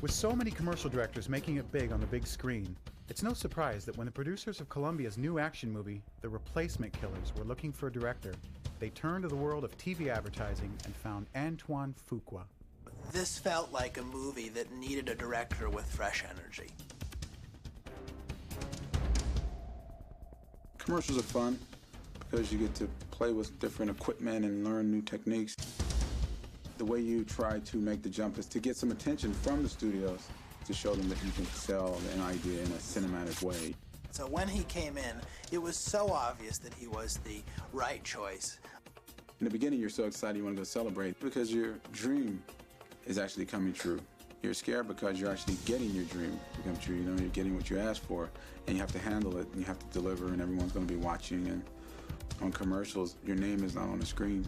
With so many commercial directors making it big on the big screen, it's no surprise that when the producers of Columbia's new action movie, The Replacement Killers, were looking for a director, they turned to the world of TV advertising and found Antoine Fuqua. This felt like a movie that needed a director with fresh energy. Commercials are fun because you get to play with different equipment and learn new techniques. The way you try to make the jump is to get some attention from the studios to show them that you can sell an idea in a cinematic way. So when he came in, it was so obvious that he was the right choice. In the beginning, you're so excited you want to go celebrate because your dream is actually coming true. You're scared because you're actually getting your dream to come true. You know, you're getting what you asked for, and you have to handle it, and you have to deliver, and everyone's going to be watching. And on commercials, your name is not on the screen.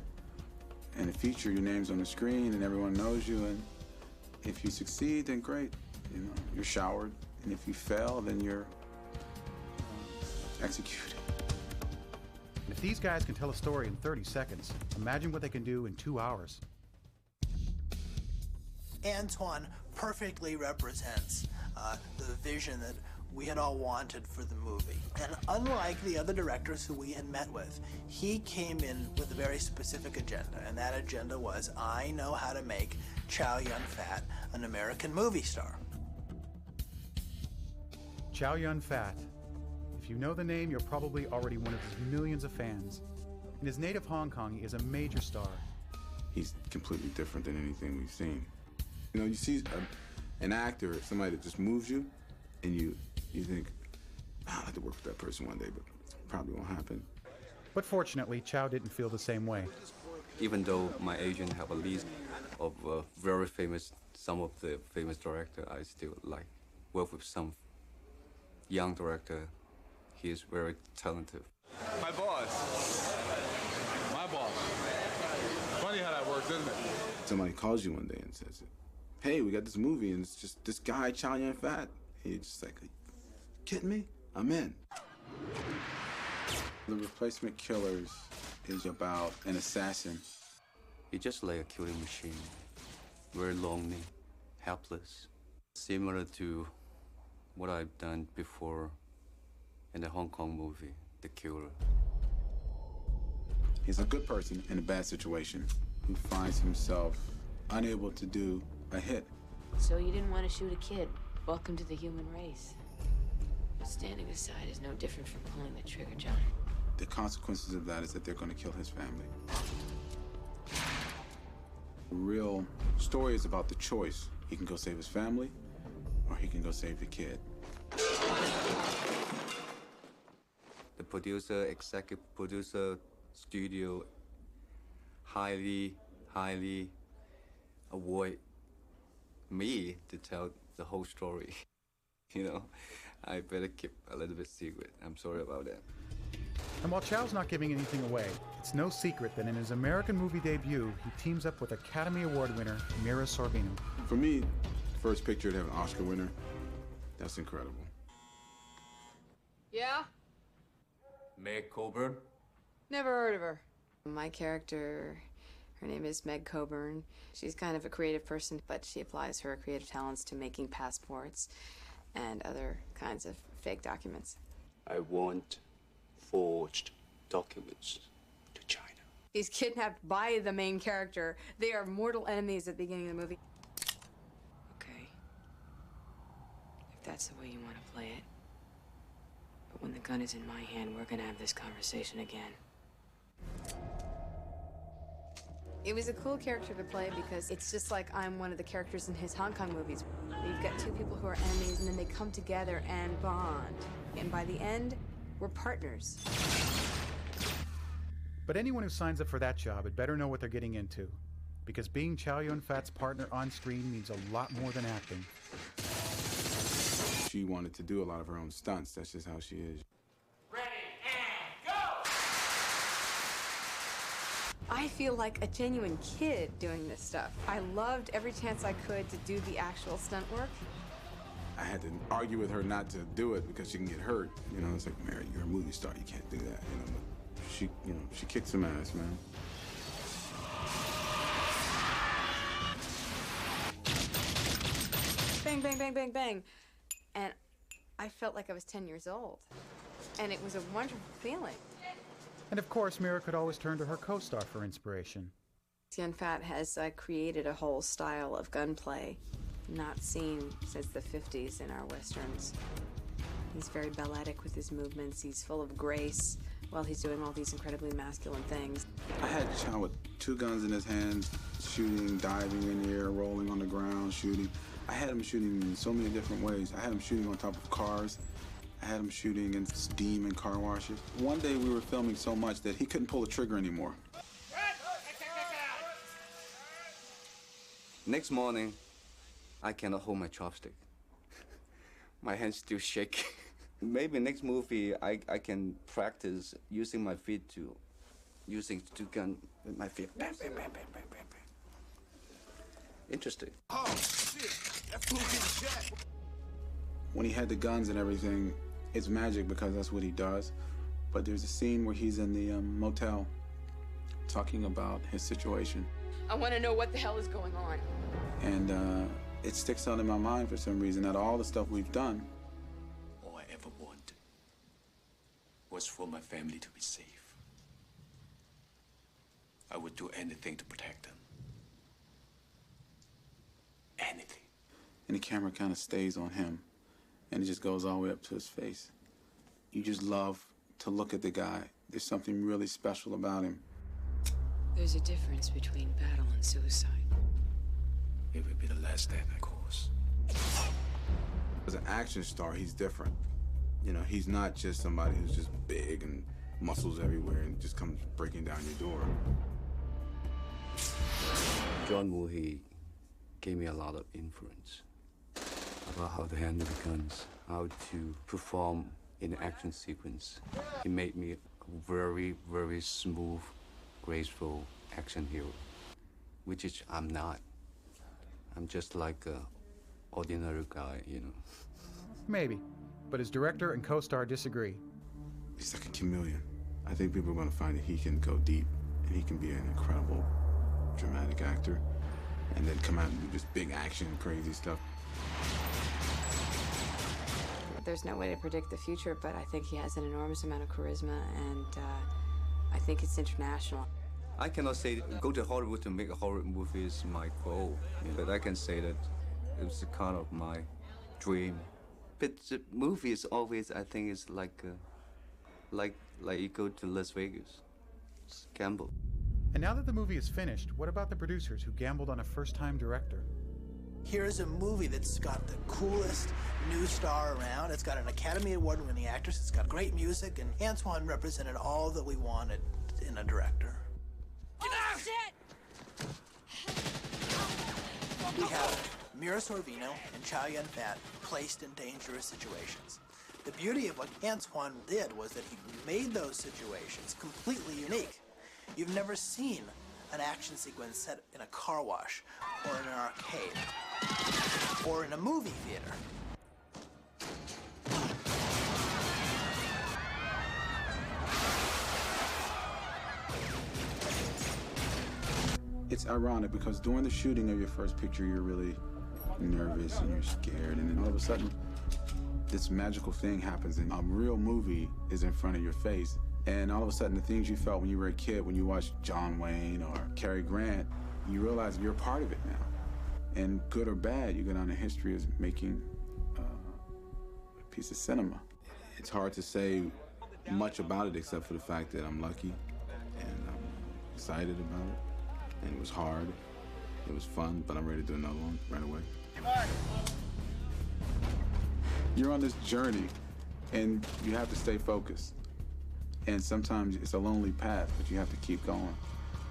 In a feature, your name's on the screen, and everyone knows you. And if you succeed, then great. You know, you're showered, and if you fail, then you're executed. And if these guys can tell a story in 30 seconds, imagine what they can do in 2 hours. Antoine perfectly represents the vision that we had all wanted for the movie. And unlike the other directors who we had met with, he came in with a very specific agenda, and that agenda was, I know how to make Chow Yun-Fat an American movie star. Chow Yun-Fat. If you know the name, you're probably already one of his millions of fans. In his native Hong Kong, he is a major star. He's completely different than anything we've seen. You know, you see an actor, somebody that just moves you, and you think, I'd like to work with that person one day, but it probably won't happen. But fortunately, Chow didn't feel the same way. Even though my agent have a list of some of the famous director, I still like work with some young director. He is very talented. My boss. My boss. Funny how that works, isn't it? Somebody calls you one day and says, hey, we got this movie, and it's just this guy, Chow Yun-Fat. And you're just like, kidding me? I'm in. The Replacement Killers is about an assassin. He's just like a killing machine. Very lonely, helpless. Similar to what I've done before in the Hong Kong movie, The Killer. He's a good person in a bad situation who finds himself unable to do a hit. So you didn't want to shoot a kid. Welcome to the human race. Standing aside is no different from pulling the trigger, John. The consequences of that is that they're going to kill his family. The real story is about the choice. He can go save his family, or he can go save the kid. The producer, executive producer, studio, highly avoid me to tell the whole story. You know, I better keep a little bit secret. I'm sorry about that. And while Chow's not giving anything away, it's no secret that in his American movie debut, he teams up with Academy Award winner Mira Sorvino. For me, first picture to have an Oscar winner, that's incredible. Yeah? Meg Coburn? Never heard of her. My character, her name is Meg Coburn. She's kind of a creative person, but she applies her creative talents to making passports and other kinds of fake documents. I want forged documents to China. He's kidnapped by the main character. They are mortal enemies at the beginning of the movie. Okay. If that's the way you want to play it. But when the gun is in my hand, we're gonna have this conversation again. It was a cool character to play because it's just like I'm one of the characters in his Hong Kong movies. You've got two people who are enemies, and then they come together and bond. And by the end, we're partners. But anyone who signs up for that job had better know what they're getting into. Because being Chow Yun-Fat's partner on screen means a lot more than acting. She wanted to do a lot of her own stunts. That's just how she is. Ready, and go! I feel like a genuine kid doing this stuff. I loved every chance I could to do the actual stunt work. I had to argue with her not to do it because she can get hurt. You know, it's like, Mary, you're a movie star, you can't do that. You know, but she kicked some ass, man. bang, bang, bang, bang, bang. And I felt like I was 10 years old. And it was a wonderful feeling. And of course, Mira could always turn to her co-star for inspiration. Yun-Fat has created a whole style of gunplay not seen since the 50s in our westerns. He's very balletic with his movements. He's full of grace while he's doing all these incredibly masculine things. I had Chow with 2 guns in his hands, shooting, diving in the air, rolling on the ground, shooting. I had him shooting in so many different ways. I had him shooting on top of cars. I had him shooting in steam and car washes. One day we were filming so much that he couldn't pull the trigger anymore. Next morning, I cannot hold my chopstick. My hands still shake. Maybe next movie, I can practice using my feet to, using 2 guns with my feet. Bam, bam, bam, bam, bam, bam, bam. Interesting. Oh, shit. That's who getting shot. When he had the guns and everything, it's magic because that's what he does. But there's a scene where he's in the motel talking about his situation. I want to know what the hell is going on. And it sticks out in my mind for some reason that all the stuff we've done. All I ever wanted was for my family to be safe. I would do anything to protect them. Anything. And the camera kind of stays on him, and it just goes all the way up to his face. You just love to look at the guy. There's something really special about him. There's a difference between battle and suicide. It would be the last stand, of course. As an action star, he's different. You know, he's not just somebody who's just big and muscles everywhere and just comes breaking down your door. John Woo, he gave me a lot of influence about how to handle the guns, how to perform in an action sequence. He made me a very, very smooth, graceful action hero, which is I'm not. I'm just like a ordinary guy, you know. Maybe, but his director and co-star disagree. He's like a chameleon. I think people are going to find that he can go deep, and he can be an incredible dramatic actor, and then come out and do this big action, crazy stuff. There's no way to predict the future, but I think he has an enormous amount of charisma, and I think it's international. I cannot say go to Hollywood to make a horror movie is my goal, but I can say that it was kind of my dream. But the movie is always, I think, is like you go to Las Vegas, just gamble. And now that the movie is finished, what about the producers who gambled on a first-time director? Here's a movie that's got the coolest new star around. It's got an Academy Award-winning actress. It's got great music, and Antoine represented all that we wanted in a director. Oh, shit! We have Mira Sorvino and Chow Yun-Fat placed in dangerous situations. The beauty of what Antoine did was that he made those situations completely unique. You've never seen an action sequence set in a car wash, or in an arcade, or in a movie theater. It's ironic because during the shooting of your first picture, you're really nervous and you're scared, and then all of a sudden, this magical thing happens and a real movie is in front of your face. And all of a sudden, the things you felt when you were a kid, when you watched John Wayne or Cary Grant, you realize you're part of it now. And good or bad, you go down in history as making a piece of cinema. It's hard to say much about it except for the fact that I'm lucky and I'm excited about it. And it was hard, it was fun, but I'm ready to do another one right away. You're on this journey and you have to stay focused. And sometimes it's a lonely path, but you have to keep going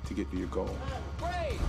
to get to your goal. Wait!